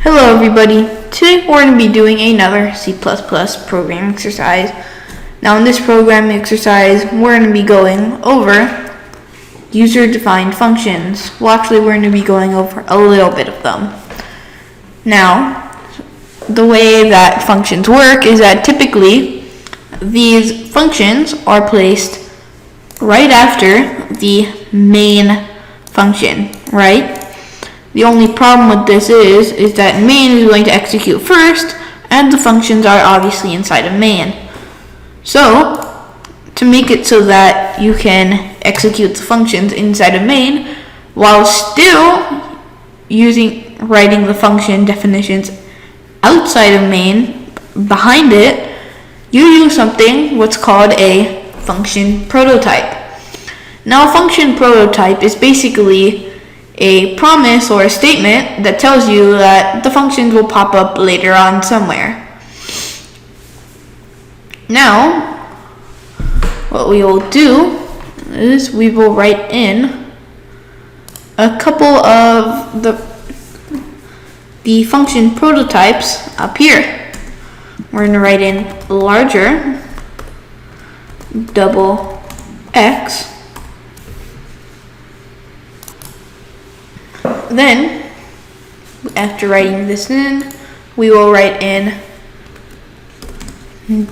Hello everybody, today we're going to be doing another C++ program exercise. Now in this program exercise, we're going to be going over user-defined functions. Well, actually we're going to be going over a little bit of them. Now, the way that functions work is that typically these functions are placed right after the main function, right? The only problem with this is that main is going to execute first, and the functions are obviously inside of main. So, to make it so that you can execute the functions inside of main, while still writing the function definitions outside of main, behind it, you use something what's called a function prototype. Now, a function prototype is basically a promise or a statement that tells you that the functions will pop up later on somewhere. Now, what we will do is we will write in a couple of the function prototypes up here. We're going to write in larger double x. Then, after writing this in, we will write in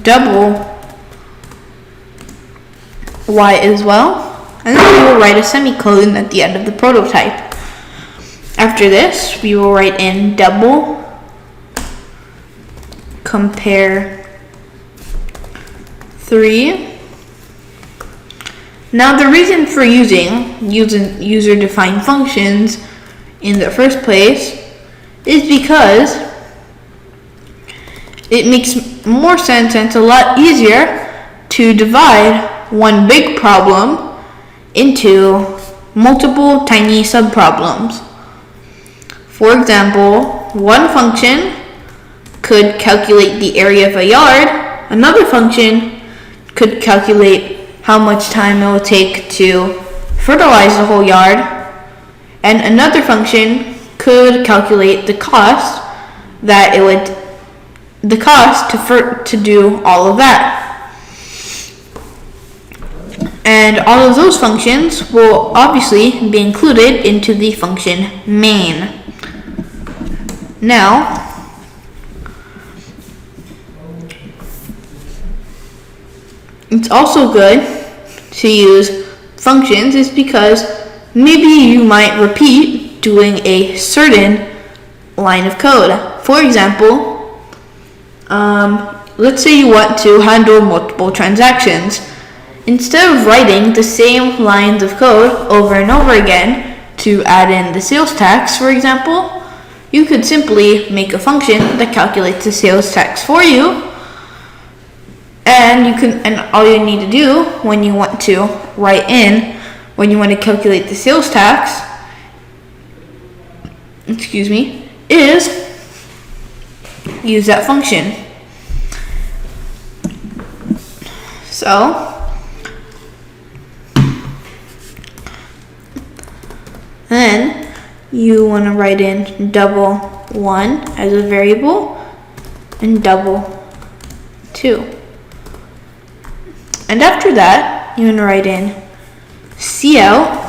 double y as well, and then we will write a semicolon at the end of the prototype. After this, we will write in double compare 3. Now, the reason for using user-defined functions in the first place is because it makes more sense and it's a lot easier to divide one big problem into multiple tiny subproblems. For example, one function could calculate the area of a yard, another function could calculate how much time it will take to fertilize the whole yard, and another function could calculate the cost to do all of that. And all of those functions will obviously be included into the function main. Now, it's also good to use functions is because maybe you might repeat doing a certain line of code. For example, let's say you want to handle multiple transactions. Instead of writing the same lines of code over and over again to add in the sales tax, for example, you could simply make a function that calculates the sales tax for you. And all you need to do when you want to when you want to calculate the sales tax, is use that function. So, then you want to write in double 1 as a variable and double 2. And after that, you want to write in cout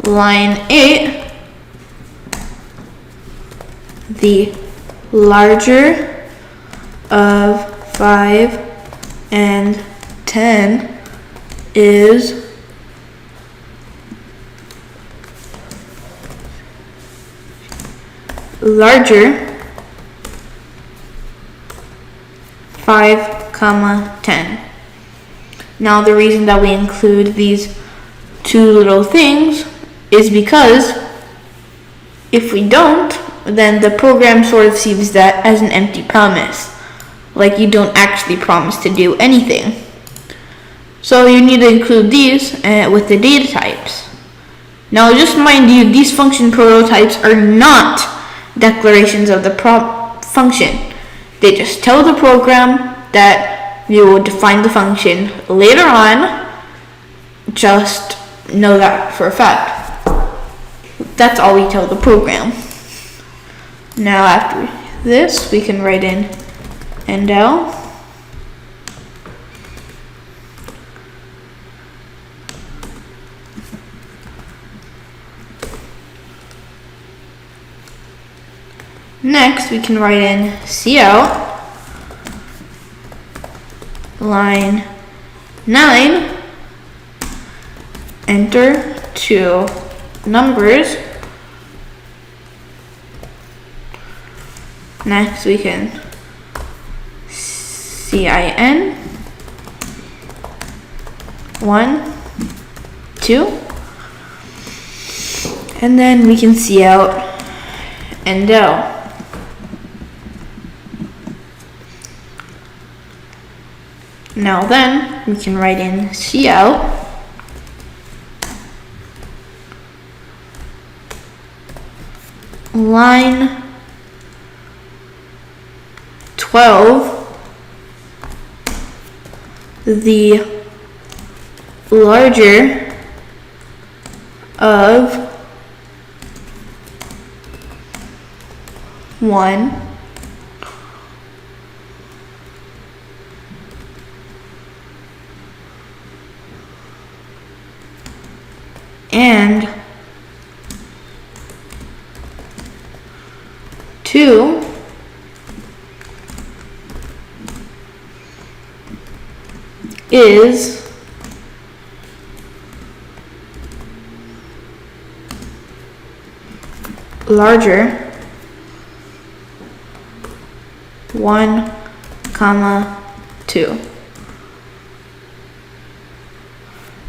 line 8, the larger of 5 and 10 is larger 5, 10. Now, the reason that we include these two little things is because if we don't, then the program sort of sees that as an empty promise, like you don't actually promise to do anything. So you need to include these with the data types. Now, just mind you, these function prototypes are not declarations of the function. They just tell the program that you will define the function later on. Just know that for a fact. That's all we tell the program. Now after this, we can write in endl. Next, we can write in cout line 9, enter 2 numbers. Next, we can cin 1, 2, and then we can cout endl. Now then, we can write in cout line 12, the larger of 1 and 2 is larger 1, 2.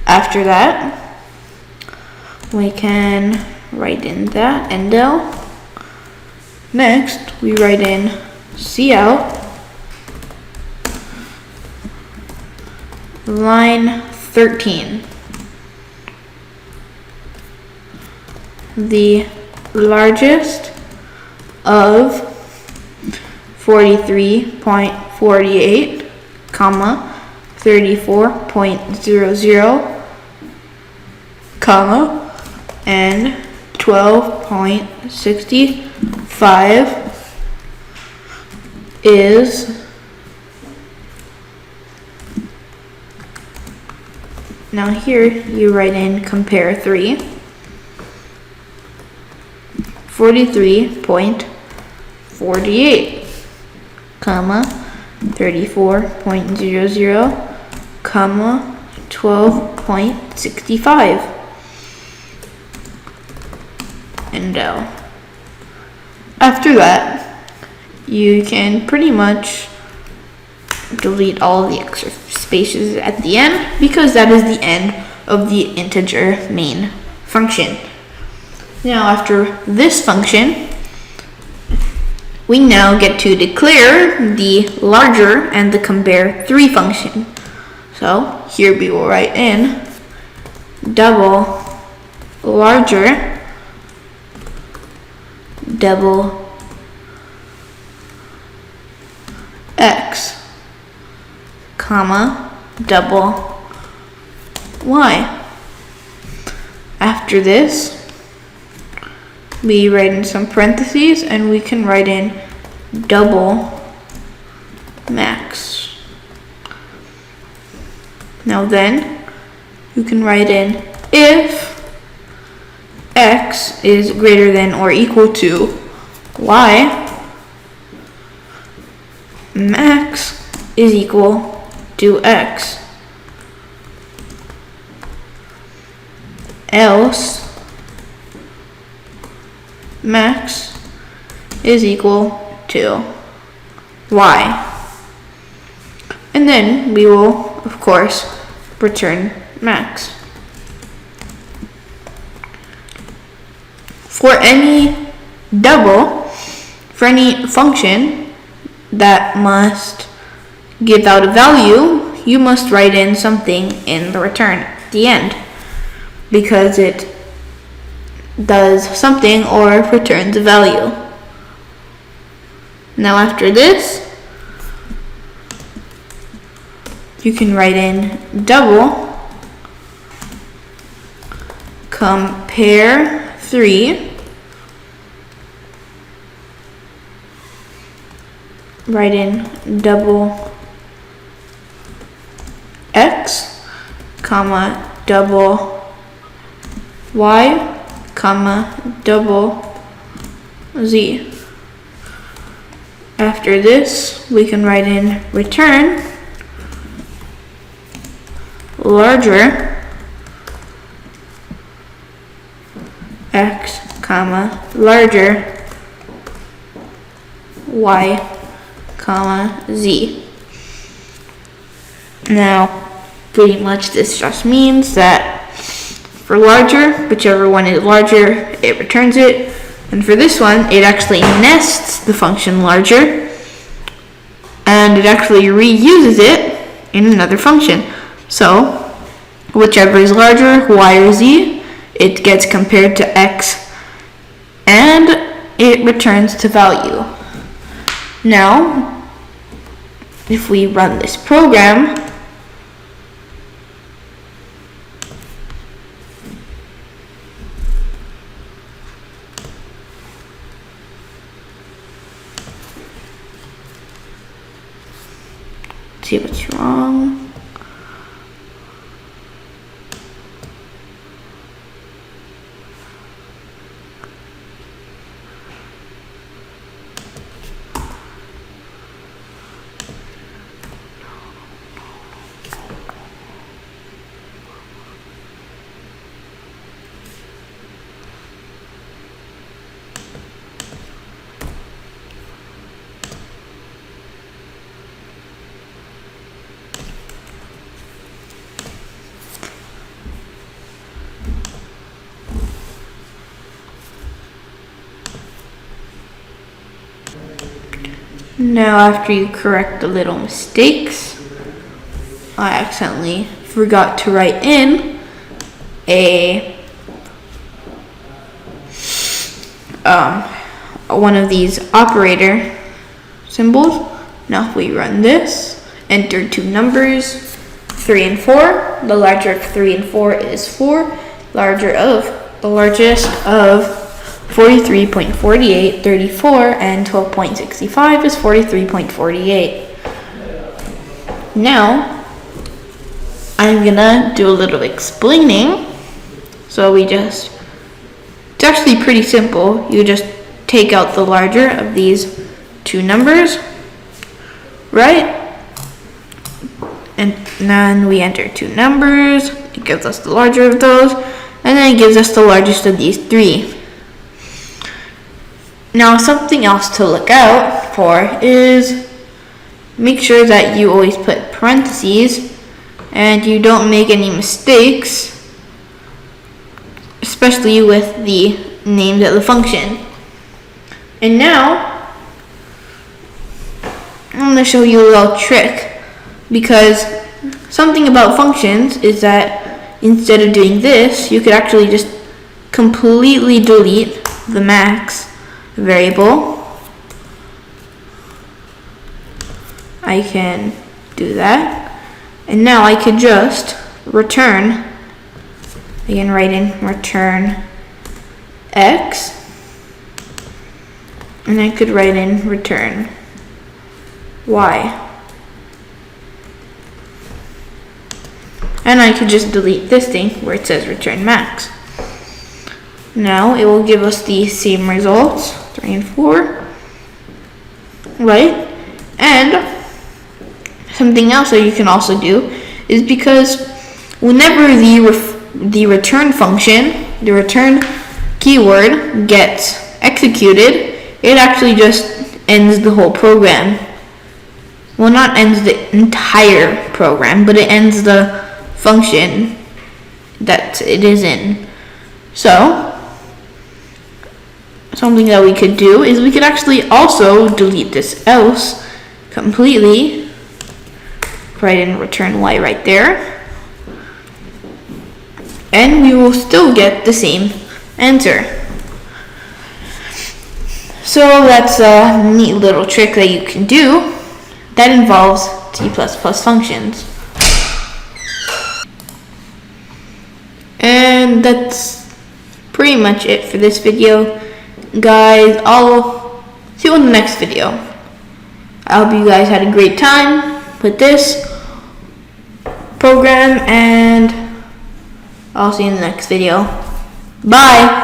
After that, we can write in that endl. Next, we write in cout line 13, the largest of 43.48, 34.00, and 12.65 is now here you write in compare 3, 43.48, 34.00, 12.65. Endl. After that, you can pretty much delete all the extra spaces at the end because that is the end of the integer main function. Now after this function, we now get to declare the larger and the compare 3 function. So here we will write in double larger double x, double y. After this, we write in some parentheses and we can write in double max. Now then, you can write in if x is greater than or equal to y, max is equal to x, else max is equal to y. And then we will, of course, return max. For any function that must give out a value, you must write in something in the return at the end because it does something or returns a value. Now after this, you can write in double compare 3, write in double x, comma, double y, comma, double z. After this, we can write in return larger x, comma, larger y, comma, z. Now, pretty much this just means that for larger, whichever one is larger, it returns it. And for this one, it actually nests the function larger, and it actually reuses it in another function. So, whichever is larger, y or z, it gets compared to x, and it returns to value. Now, if we run this program, see what's wrong. Now, after you correct the little mistakes, I accidentally forgot to write in one of these operator symbols. Now, if we run this, enter two numbers, 3 and 4. The larger of 3 and 4 is 4. The largest of 43.48, 34, and 12.65 is 43.48. Now, I'm gonna do a little explaining. So it's actually pretty simple. You just take out the larger of these two numbers, right? And then we enter two numbers. It gives us the larger of those, and then it gives us the largest of these three. Now, something else to look out for is make sure that you always put parentheses and you don't make any mistakes, especially with the names of the function. And now, I'm going to show you a little trick, because something about functions is that instead of doing this, you could actually just completely delete the max variable. I can do that, and now I could just return. I can write in return x, and I could write in return y, and I could just delete this thing where it says return max. Now it will give us the same results, 3 and 4, right? And something else that you can also do is, because whenever the return function, the return keyword gets executed, it actually just ends the whole program. Well, not ends the entire program, but it ends the function that it is in. So, something that we could do is we could actually also delete this else completely. Write in return y right there, and we will still get the same answer. So that's a neat little trick that you can do that involves C++ functions. And that's pretty much it for this video. Guys, I'll see you in the next video. I hope you guys had a great time with this program, and I'll see you in the next video. Bye!